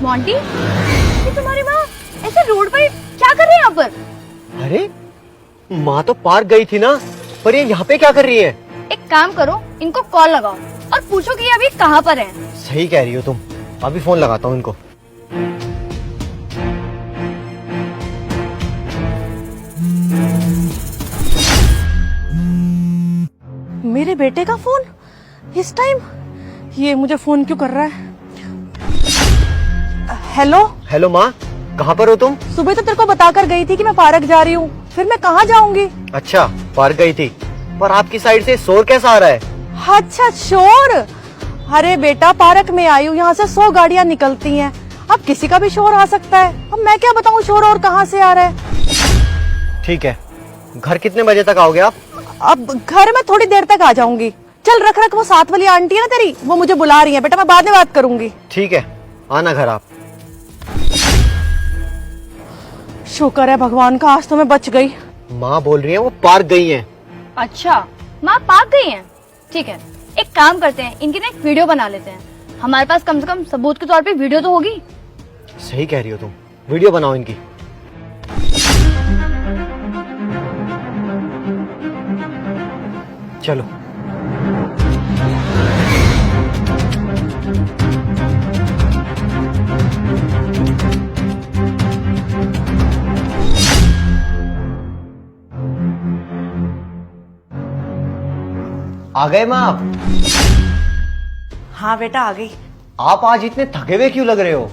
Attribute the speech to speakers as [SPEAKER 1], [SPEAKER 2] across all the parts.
[SPEAKER 1] Monty, ये तुम्हारी माँ ऐसे रोड पर क्या कर रही है यहाँ पर?
[SPEAKER 2] अरे माँ तो पार्क गई थी ना, पर ये यहाँ पे क्या कर रही है?
[SPEAKER 1] एक काम करो, इनको कॉल लगाओ और पूछो कि ये अभी कहाँ पर हैं।
[SPEAKER 2] सही कह रही हो तुम, अभी फोन लगाता हूँ इनको।
[SPEAKER 3] मेरे बेटे का फोन इस टाइम? ये मुझे फोन क्यों कर रहा है? हेलो
[SPEAKER 2] हेलो माँ, कहाँ पर हो तुम?
[SPEAKER 3] सुबह तो तेरे को बताकर गई थी कि मैं पार्क जा रही हूँ, फिर मैं कहाँ जाऊंगी?
[SPEAKER 2] अच्छा पार्क गई थी, पर आपकी साइड से शोर कैसा आ रहा है?
[SPEAKER 3] अच्छा शोर? अरे बेटा पार्क में आई हूँ, यहाँ से 100 गाड़ियाँ निकलती हैं, अब किसी का भी शोर आ सकता है। अब मैं क्या बताऊँ शोर और कहाँ से आ रहा है।
[SPEAKER 2] ठीक है, घर कितने बजे तक आओगे आप?
[SPEAKER 3] अब घर में थोड़ी देर तक आ जाऊंगी। चल रख रख, वो साथ वाली आंटी है ना तेरी, वो मुझे बुला रही है बेटा, मैं बाद में बात करूंगी।
[SPEAKER 2] ठीक है, आना घर आप।
[SPEAKER 3] शुक्र है भगवान का, आज तो मैं बच गई।
[SPEAKER 2] माँ बोल रही है वो पार्क गई हैं।
[SPEAKER 1] अच्छा, माँ पार्क गई हैं? ठीक है, एक काम करते हैं, इनकी ना एक वीडियो बना लेते हैं। हमारे पास कम से कम सबूत के तौर पे वीडियो तो होगी।
[SPEAKER 2] सही कह रही हो तुम, वीडियो बनाओ इनकी। चलो आ गए माँ आप?
[SPEAKER 3] हाँ बेटा आ गई।
[SPEAKER 2] आप आज इतने थके हुए क्यों लग रहे हो?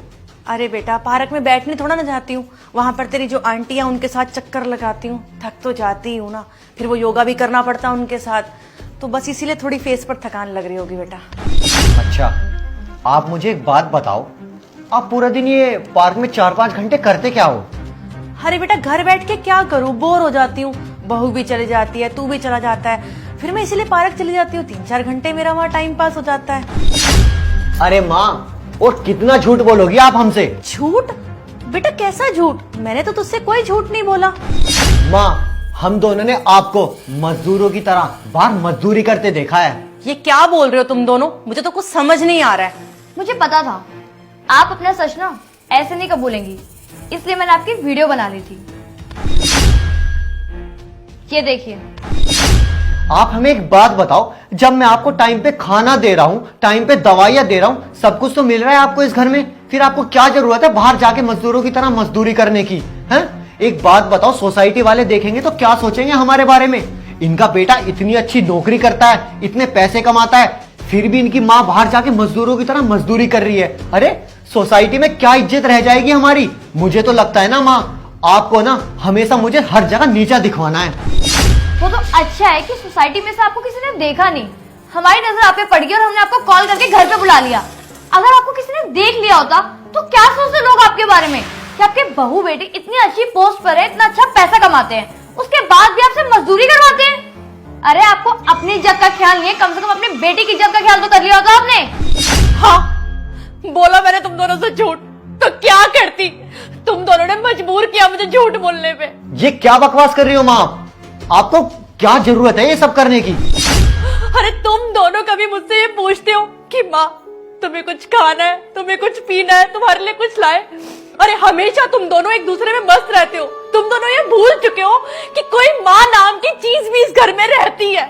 [SPEAKER 3] अरे बेटा पार्क में बैठने थोड़ा ना जाती हूँ, वहां पर तेरी जो आंटी है उनके साथ चक्कर लगाती हूँ, थक तो जाती हूँ ना, फिर वो योगा भी करना पड़ता है उनके साथ, तो बस इसीलिए थोड़ी फेस पर थकान लग रही होगी बेटा।
[SPEAKER 2] अच्छा, आप मुझे एक बात बताओ, आप पूरा दिन ये पार्क में 4-5 घंटे करते क्या हो?
[SPEAKER 3] अरे बेटा घर बैठ के क्या करूँ, बोर हो जाती हूँ, बहू भी चली जाती है, तू भी चला जाता है, फिर मैं इसीलिए पार्क चली जाती हूँ, 3-4 घंटे मेरा वहाँ टाइम पास हो जाता है।
[SPEAKER 2] अरे माँ, और कितना झूठ बोलोगी आप हमसे?
[SPEAKER 3] झूठ? बेटा कैसा झूठ? मैंने तो तुझसे कोई झूठ नहीं बोला।
[SPEAKER 2] माँ, हम दोनों ने आपको मजदूरों की तरह बाहर मजदूरी करते देखा है।
[SPEAKER 3] ये क्या बोल रहे हो तुम दोनों? मुझे तो कुछ समझ नहीं आ रहा है।
[SPEAKER 1] मुझे पता था आप अपना सच ना ऐसे नहीं कबूलेंगी, इसलिए मैंने आपकी वीडियो बना ली थी। ये देखिए।
[SPEAKER 2] आप हमें एक बात बताओ, जब मैं आपको टाइम पे खाना दे रहा हूँ, टाइम पे दवाइयाँ दे रहा हूँ, सब कुछ तो मिल रहा है आपको इस घर में, फिर आपको क्या जरूरत है बाहर जाके मजदूरों की तरह मजदूरी करने की? हैं? एक बात बताओ, सोसाइटी वाले देखेंगे तो क्या सोचेंगे हमारे बारे में? इनका बेटा इतनी अच्छी नौकरी करता है, इतने पैसे कमाता है, फिर भी इनकी माँ बाहर जाके मजदूरों की तरह मजदूरी कर रही है। अरे सोसाइटी में क्या इज्जत रह जाएगी हमारी? मुझे तो लगता है ना माँ, आपको ना हमेशा मुझे हर जगह नीचा दिखवाना है।
[SPEAKER 1] वो तो अच्छा है कि सोसाइटी में से आपको किसी ने देखा नहीं, हमारी नजर आप पे पड़ गई और हमने आपको कॉल करके घर पे बुला लिया। अगर आपको किसी ने देख लिया होता तो क्या सोचते लोग आपके बारे में कि आपके बहू बेटी इतनी अच्छी पोस्ट पर है, इतना अच्छा पैसा कमाते हैं, उसके बाद भी आपसे मजदूरी करवाते हैं। अरे आपको अपनी इज्जत का ख्याल नहीं है, कम से कम अपनी बेटी की इज्जत का ख्याल तो कर लिया होता आपने।
[SPEAKER 3] हाँ बोला मैंने तुम दोनों से झूठ, तो क्या करती? तुम दोनों ने मजबूर किया मुझे झूठ बोलने पे।
[SPEAKER 2] ये क्या बकवास कर रही हो माँ? आपको क्या जरूरत है ये सब करने की?
[SPEAKER 3] अरे तुम दोनों कभी मुझसे ये पूछते हो कि माँ तुम्हें कुछ खाना है, तुम्हें कुछ पीना है, तुम्हारे लिए कुछ लाए? अरे हमेशा तुम दोनों एक दूसरे में मस्त रहते हो, तुम दोनों ये भूल चुके हो कि कोई माँ नाम की चीज भी इस घर में रहती है।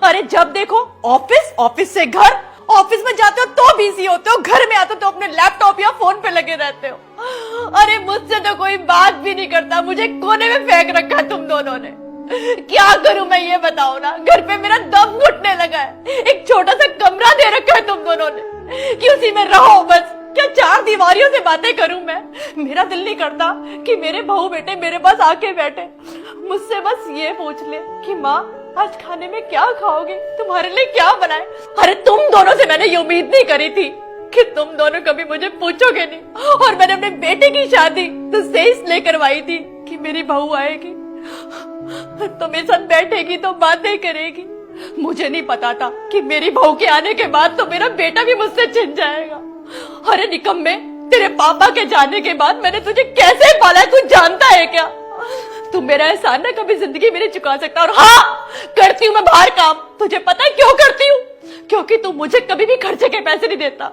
[SPEAKER 3] अरे जब देखो ऑफिस, ऑफिस से घर, ऑफिस में जाते हो तो बिजी होते हो, घर में आते हो तो अपने लैपटॉप या फोन पे लगे रहते हो। अरे मुझसे तो कोई बात भी नहीं करता, मुझे कोने में फेंक रखा है तुम दोनों ने। क्या करूं मैं ये बताओ ना, घर पे मेरा दम घुटने लगा है। एक छोटा सा कमरा दे रखा है तुम दोनों ने कि उसी में रहो बस। क्या 4 दीवारियों से बातें करूं मैं? मेरा दिल नहीं करता कि मेरे बहू बेटे मेरे पास आके बैठे, मुझसे बस ये पूछ ले कि माँ आज खाने में क्या खाओगे, तुम्हारे लिए क्या बनाए। अरे तुम दोनों से मैंने ये उम्मीद नहीं करी थी कि तुम दोनों कभी मुझे पूछोगे नहीं। और मैंने अपने बेटे की शादी तुझसे इसलिए करवाई थी कि मेरी बहू आएगी तो मेरे साथ बैठेगी तो बातें करेगी। मुझे नहीं पता था कि मेरी बहू के आने के बाद तो मेरा बेटा भी मुझसे छिन जाएगा। अरे निकम्मे, तेरे पापा के जाने के बाद मैंने तुझे कैसे पाला है, तू जानता है क्या? तू मेरा एहसान ना कभी जिंदगी में नहीं चुका सकता। और हाँ, करती हूँ मैं बाहर काम, तुझे पता है क्यों करती हूँ? क्योंकि तू मुझे कभी भी खर्चे के पैसे नहीं देता।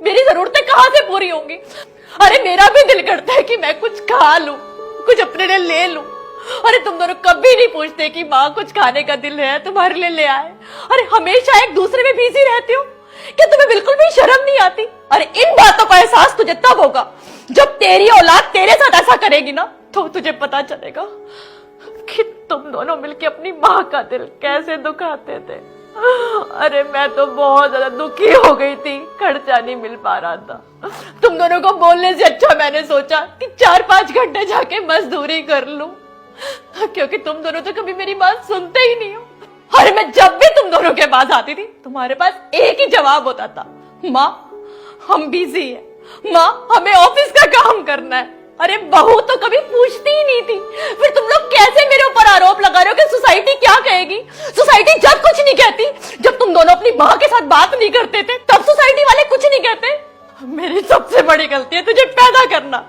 [SPEAKER 3] मेरी जरूरतें कहाँ से पूरी होंगी? अरे मेरा भी दिल करता है कि मैं कुछ खा लूं, कुछ अपने लिए ले लूं। अरे तुम दोनों कभी नहीं पूछते कि माँ कुछ खाने का दिल है तुम्हारे लिए ले आए। अरे हमेशा एक दूसरे में बिजी रहते हो, क्या तुम्हें बिल्कुल भी शर्म नहीं आती? अरे इन बातों का एहसास तुझे तब होगा जब तेरी औलाद तेरे साथ ऐसा करेगी ना, तो तुझे पता चलेगा कि तुम दोनों मिलके अपनी माँ का दिल कैसे दुखाते थे। अरे मैं तो बहुत ज्यादा दुखी हो गई थी, खर्चा नहीं मिल पा रहा था। तुम दोनों को बोलने से अच्छा मैंने सोचा कि 4-5 घंटे जाके मजदूरी कर लूं, क्योंकि तुम दोनों तो कभी मेरी बात सुनते ही नहीं हो। अरे मैं जब भी तुम दोनों के पास आती थी तुम्हारे पास एक ही जवाब होता था, माँ हम बिजी है, माँ हमें ऑफिस का काम करना है। अरे बहू तो कभी पूछती ही नहीं थी। फिर तुम लोग कैसे मेरे ऊपर आरोप लगा रहे हो कि सोसाइटी क्या कहेगी? सोसाइटी जब कुछ नहीं कहती, जब तुम दोनों अपनी माँ के साथ बात नहीं करते थे तब सोसाइटी वाले कुछ नहीं कहते। मेरी सबसे बड़ी गलती है तुझे पैदा करना।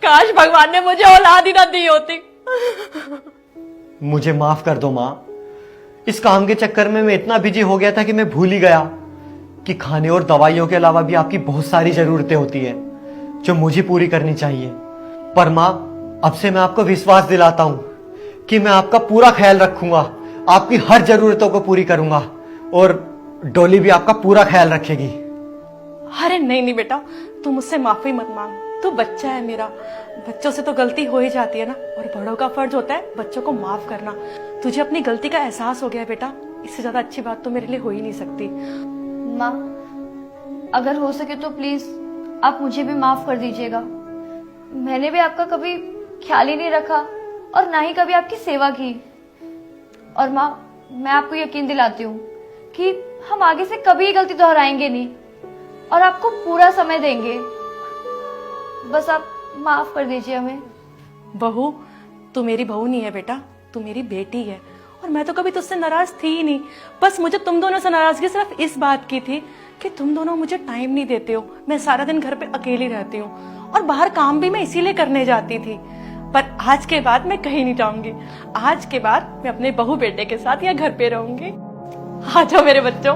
[SPEAKER 3] काश भगवान ने मुझे औलाद ही ना दी होती।
[SPEAKER 2] मुझे माफ कर दो माँ, इस काम के चक्कर में मैं इतना बिजी हो गया था कि मैं भूल ही गया कि खाने और दवाइयों के अलावा भी आपकी बहुत सारी जरूरतें होती है जो मुझे पूरी करनी चाहिए। पर माँ, अब से मैं आपको विश्वास दिलाता हूं कि मैं आपका पूरा ख्याल रखूंगा, आपकी हर जरूरतों को पूरी करूंगा और डोली भी आपका पूरा ख्याल रखेगी।
[SPEAKER 3] अरे नहीं नहीं बेटा, तू मुझसे माफी मत मांग, तू बच्चा है मेरा। बच्चों से तो गलती हो ही जाती है ना, और बड़ों का फर्ज होता है बच्चों को माफ करना। तुझे अपनी गलती का एहसास हो गया है बेटा, इससे ज्यादा अच्छी बात तो मेरे लिए हो ही नहीं सकती।
[SPEAKER 1] माँ अगर हो सके तो प्लीज आप मुझे भी माफ कर दीजिएगा। मैंने भी आपका कभी ख्याल ही नहीं रखा और ना ही कभी आपकी सेवा की। और माँ मैं आपको यकीन दिलाती हूँ कि हम आगे से कभी ये गलती दोहराएंगे नहीं और आपको पूरा समय देंगे। बस आप माफ कर दीजिए हमें।
[SPEAKER 3] बहू, तू मेरी बहू नहीं है बेटा, तू मेरी बेटी है। और मैं तो कभी तुझसे नाराज थी ही नहीं। बस मुझे तुम दोनों से नाराजगी सिर्फ इस बात की थी कि तुम दोनों मुझे टाइम नहीं देते हो। मैं सारा दिन घर पे अकेली रहती हूँ और बाहर काम भी मैं इसीलिए करने जाती थी। पर आज के बाद मैं कहीं नहीं जाऊंगी। आज के बाद मैं अपने बहू बेटे के साथ या घर पे रहूंगी। आ जाओ मेरे बच्चों।